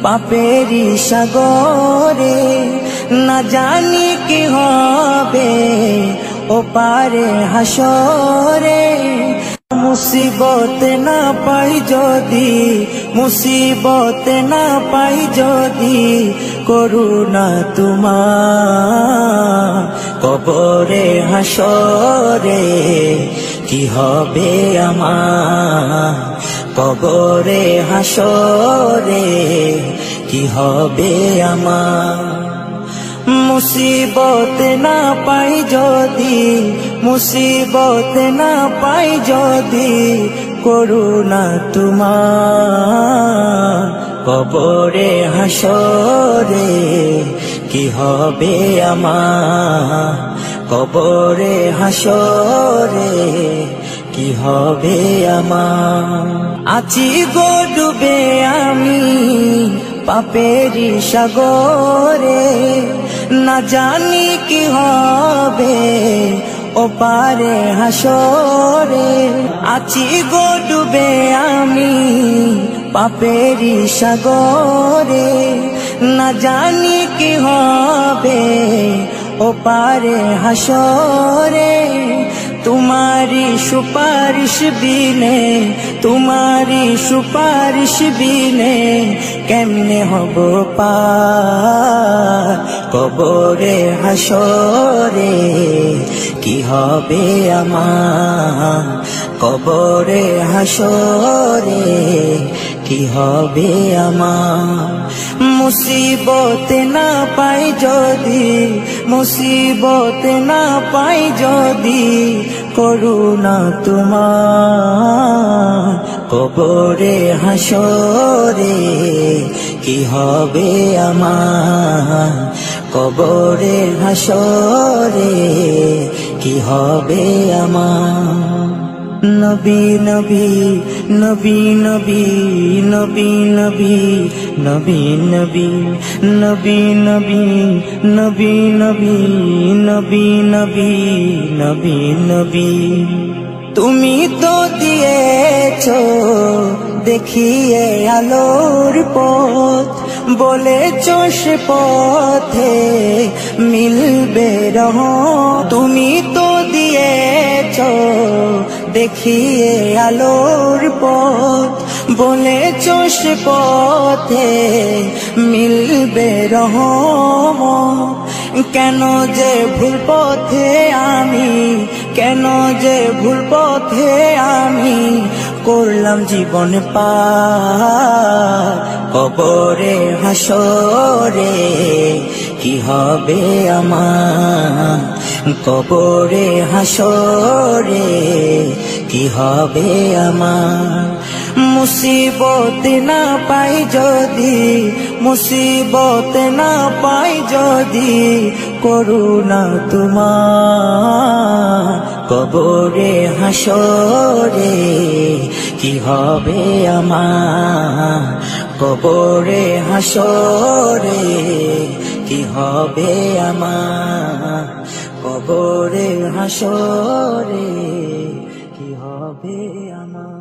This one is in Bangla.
পাপেরি সাগরে, না জানি কি হবে ও পারে হাসরে। মুসিবত না পাই যদি, মুসিবত না পাই যদি, করুণা তোমার কবরে হাসরে কি হবে আমার, কবরে হাসরে কি হবে আমার। মুসিবত না পাই যদি, মুসিবত না পাই যদি, করুণা তোমার কবরে হাসরে কি হবে আমার, কবরে হাসরে কি হবে আমার। আছি গো ডুবে আমি পাপেরি সাগরে, না জানি কি হবে ও পারে হাসরে। আছি গো ডুবে আমি পাপেরি সাগরে, না জানি কি হবে ও পারে হাসরে। तुम्हारी सुपारिश बिने, तुम्हारी सुपारिश बिने केमने हबो पार कबरे हासरे की हबे आमार, कबरे हासरे की हबे आमार। मुसीबत ना पाई जदि, मुसीबत ना पाई जदि, করুণা তোমার কবরে হাসরে কি হবে আমার, কবরে হাসরে কি হবে আমার। নবী নবী নবী নবী নবী নবী নবী নবী নবী নবী নবী নবী নবী নবী নবী নবী। তুমি তো দিয়েছো দেখিয়ে আলোর পথ, বলেছো সে পথে মিলবে রহমত। তুমি তো দিয়েছো দেখিয়ে আলোর পথ, বলেছো সে পথে মিলবে রহমত। কেন যে ভুল পথে আমি, কেন যে ভুল পথে আমি করলাম জীবন পার কবরে হাসরে কি হবে আমার, কবরে হাসরে কি হবে আমার। মুসিবত না পাই যদি, মুসিবত না পাই যদি, করুণা তোমার কবরে হাসরে কি হবে আমার, কবরে হাসরে কি হবে আমার, কবরে হাসরে কি হবে আমার।